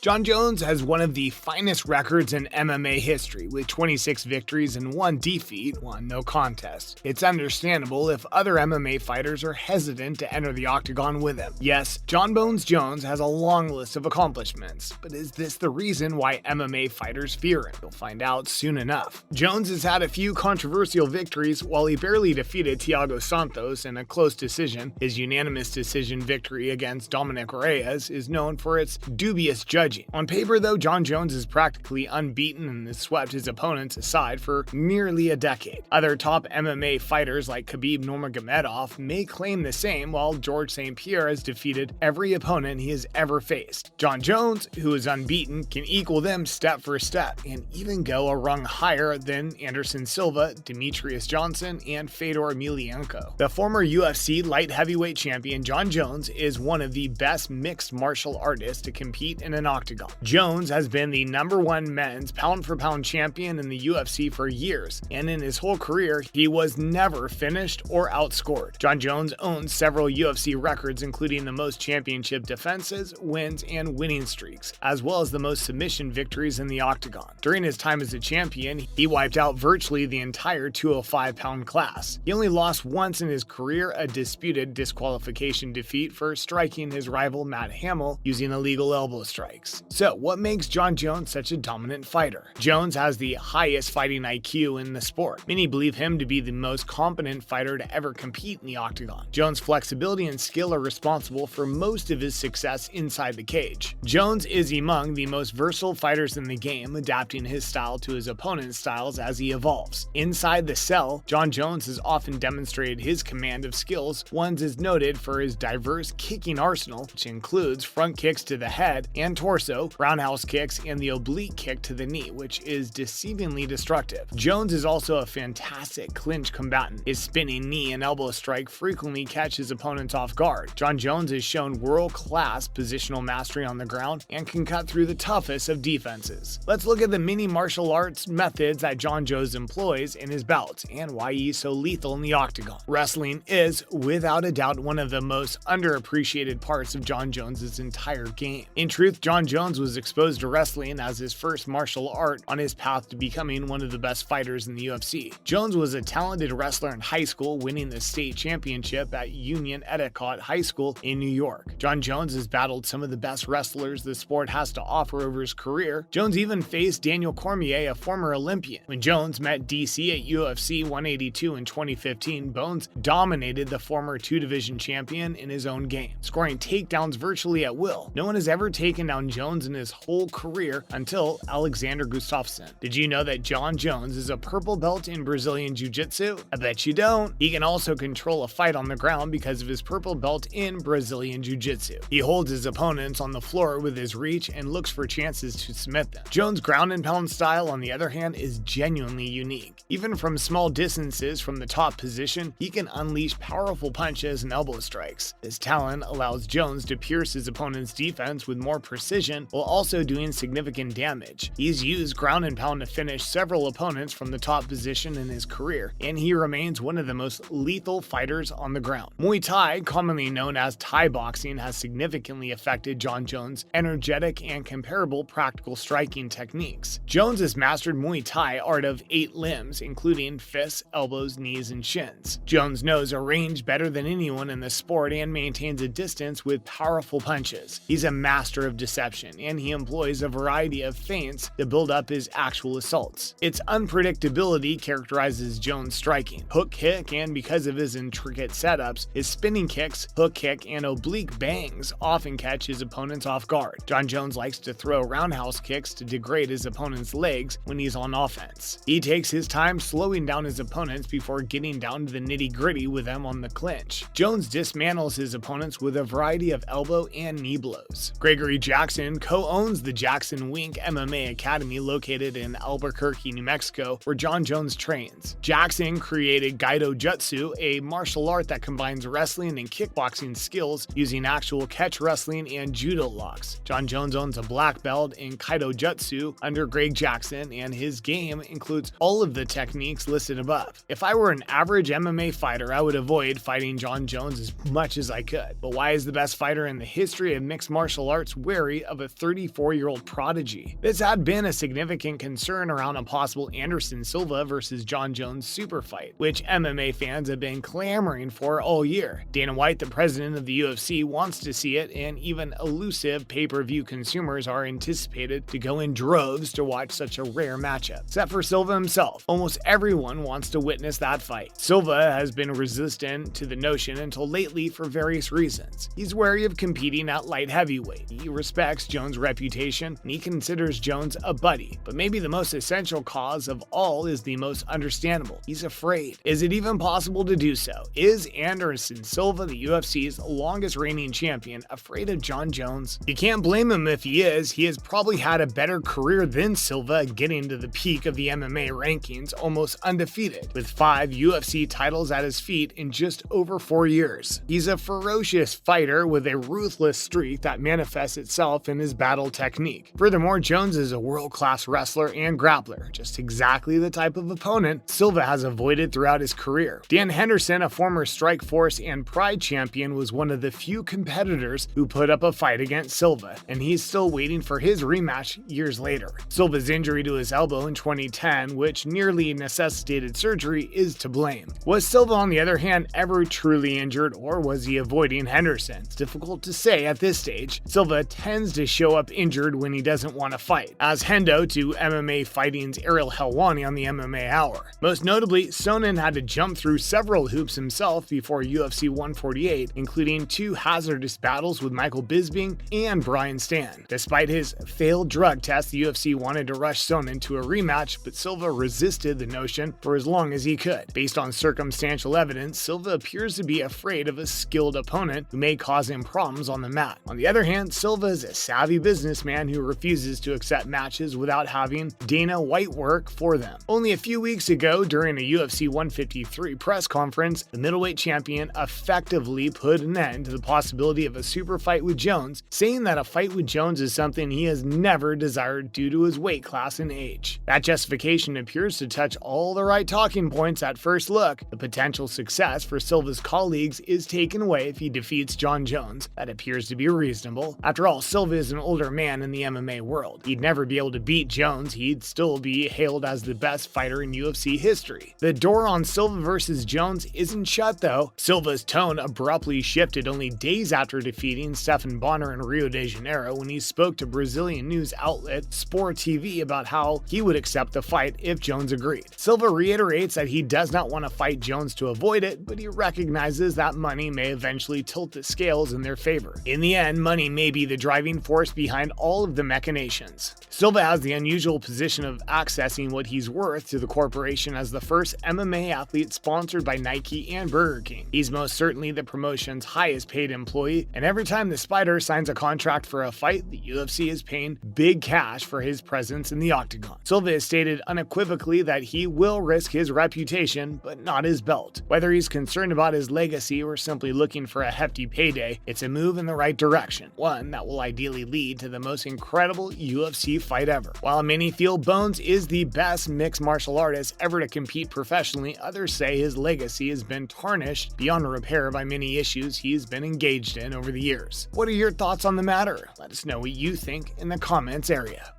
Jon Jones has one of the finest records in MMA history, with 26 victories and 1 defeat, 1 no contest. It's understandable if other MMA fighters are hesitant to enter the octagon with him. Yes, Jon Bones Jones has a long list of accomplishments, but is this the reason why MMA fighters fear him? You'll find out soon enough. Jones has had a few controversial victories. While he barely defeated Thiago Santos in a close decision, his unanimous decision victory against Dominic Reyes is known for its dubious judging. On paper, though, Jon Jones is practically unbeaten and has swept his opponents aside for nearly a decade. Other top MMA fighters like Khabib Nurmagomedov may claim the same, while Georges St-Pierre has defeated every opponent he has ever faced. Jon Jones, who is unbeaten, can equal them step for step and even go a rung higher than Anderson Silva, Demetrius Johnson, and Fedor Emelianenko. The former UFC light heavyweight champion Jon Jones is one of the best mixed martial artists to compete in an octagon. Jones has been the #1 men's pound-for-pound champion in the UFC for years, and in his whole career, he was never finished or outscored. Jon Jones owns several UFC records, including the most championship defenses, wins, and winning streaks, as well as the most submission victories in the octagon. During his time as a champion, he wiped out virtually the entire 205-pound class. He only lost once in his career, a disputed disqualification defeat for striking his rival Matt Hamill using illegal elbow strikes. So, what makes Jon Jones such a dominant fighter? Jones has the highest fighting IQ in the sport. Many believe him to be the most competent fighter to ever compete in the octagon. Jones' flexibility and skill are responsible for most of his success inside the cage. Jones is among the most versatile fighters in the game, adapting his style to his opponent's styles as he evolves. Inside the cell, Jon Jones has often demonstrated his command of skills. One is noted for his diverse kicking arsenal, which includes front kicks to the head and torso, roundhouse kicks, and the oblique kick to the knee, which is deceivingly destructive. Jones is also a fantastic clinch combatant. His spinning knee and elbow strike frequently catch his opponents off guard. Jon Jones has shown world-class positional mastery on the ground and can cut through the toughest of defenses. Let's look at the many martial arts methods that Jon Jones employs in his bouts and why he's so lethal in the octagon. Wrestling is, without a doubt, one of the most underappreciated parts of Jon Jones' entire game. In truth, Jon Jones was exposed to wrestling as his first martial art on his path to becoming one of the best fighters in the UFC. Jones was a talented wrestler in high school, winning the state championship at Union Endicott High School in New York. Jon Jones has battled some of the best wrestlers the sport has to offer over his career. Jones even faced Daniel Cormier, a former Olympian. When Jones met DC at UFC 182 in 2015, Bones dominated the former 2-division champion in his own game, scoring takedowns virtually at will. No one has ever taken down Jones in his whole career until Alexander Gustafsson. Did you know that Jon Jones is a purple belt in Brazilian Jiu-Jitsu? I bet you don't. He can also control a fight on the ground because of his purple belt in Brazilian Jiu-Jitsu. He holds his opponents on the floor with his reach and looks for chances to submit them. Jones' ground and pound style, on the other hand, is genuinely unique. Even from small distances from the top position, he can unleash powerful punches and elbow strikes. His talent allows Jones to pierce his opponent's defense with more precision while also doing significant damage. He's used ground and pound to finish several opponents from the top position in his career, and he remains one of the most lethal fighters on the ground. Muay Thai, commonly known as Thai boxing, has significantly affected Jon Jones' energetic and comparable practical striking techniques. Jones has mastered Muay Thai art of 8 limbs, including fists, elbows, knees, and shins. Jones knows a range better than anyone in the sport and maintains a distance with powerful punches. He's a master of deception, and he employs a variety of feints to build up his actual assaults. Its unpredictability characterizes Jones' striking. Hook kick, and because of his intricate setups, his spinning kicks, hook kick, and oblique bangs often catch his opponents off guard. Jon Jones likes to throw roundhouse kicks to degrade his opponent's legs when he's on offense. He takes his time slowing down his opponents before getting down to the nitty-gritty with them on the clinch. Jones dismantles his opponents with a variety of elbow and knee blows. Gregory Jackson co-owns the Jackson Wink MMA Academy located in Albuquerque, New Mexico, where Jon Jones trains. Jackson created Gaido Jutsu, a martial art that combines wrestling and kickboxing skills using actual catch wrestling and judo locks. Jon Jones owns a black belt in Kaido Jutsu under Greg Jackson, and his game includes all of the techniques listed above. If I were an average MMA fighter, I would avoid fighting Jon Jones as much as I could. But why is the best fighter in the history of mixed martial arts wary of of a 34-year-old prodigy. This had been a significant concern around a possible Anderson Silva versus Jon Jones super fight, which MMA fans have been clamoring for all year. Dana White, the president of the UFC, wants to see it, and even elusive pay-per-view consumers are anticipated to go in droves to watch such a rare matchup. Except for Silva himself, almost everyone wants to witness that fight. Silva has been resistant to the notion until lately for various reasons. He's wary of competing at light heavyweight. He respects Jones' reputation, and he considers Jones a buddy. But maybe the most essential cause of all is the most understandable. He's afraid. Is it even possible to do so? Is Anderson Silva, the UFC's longest reigning champion, afraid of Jon Jones? You can't blame him if he is. He has probably had a better career than Silva, getting to the peak of the MMA rankings almost undefeated, with 5 UFC titles at his feet in just over 4 years. He's a ferocious fighter with a ruthless streak that manifests itself in his battle technique. Furthermore, Jones is a world-class wrestler and grappler, just exactly the type of opponent Silva has avoided throughout his career. Dan Henderson, a former Strikeforce and Pride champion, was one of the few competitors who put up a fight against Silva, and he's still waiting for his rematch years later. Silva's injury to his elbow in 2010, which nearly necessitated surgery, is to blame. Was Silva, on the other hand, ever truly injured, or was he avoiding Henderson? It's difficult to say at this stage. Silva tends to show up injured when he doesn't want to fight, as Hendo to MMA Fighting's Ariel Helwani on the MMA Hour. Most notably, Sonnen had to jump through several hoops himself before UFC 148, including 2 hazardous battles with Michael Bisping and Brian Stann. Despite his failed drug test, the UFC wanted to rush Sonnen to a rematch, but Silva resisted the notion for as long as he could. Based on circumstantial evidence, Silva appears to be afraid of a skilled opponent who may cause him problems on the mat. On the other hand, Silva is a savvy businessman who refuses to accept matches without having Dana White work for them. Only a few weeks ago, during a UFC 153 press conference, the middleweight champion effectively put an end to the possibility of a super fight with Jones, saying that a fight with Jones is something he has never desired due to his weight class and age. That justification appears to touch all the right talking points at first look. The potential success for Silva's colleagues is taken away if he defeats Jon Jones. That appears to be reasonable. After all, Silva is an older man in the MMA world. He'd never be able to beat Jones. He'd still be hailed as the best fighter in UFC history. The door on Silva versus Jones isn't shut though. Silva's tone abruptly shifted only days after defeating Stephan Bonner in Rio de Janeiro when he spoke to Brazilian news outlet Sport TV about how he would accept the fight if Jones agreed. Silva reiterates that he does not want to fight Jones to avoid it, but he recognizes that money may eventually tilt the scales in their favor. In the end, money may be the driving force behind all of the machinations. Silva has the unusual position of accessing what he's worth to the corporation as the first MMA athlete sponsored by Nike and Burger King. He's most certainly the promotion's highest paid employee, and every time the Spider signs a contract for a fight, the UFC is paying big cash for his presence in the octagon. Silva has stated unequivocally that he will risk his reputation, but not his belt. Whether he's concerned about his legacy or simply looking for a hefty payday, it's a move in the right direction, one that will ideally lead to the most incredible UFC fight ever. While many feel Bones is the best mixed martial artist ever to compete professionally, others say his legacy has been tarnished beyond repair by many issues he's been engaged in over the years. What are your thoughts on the matter? Let us know what you think in the comments area.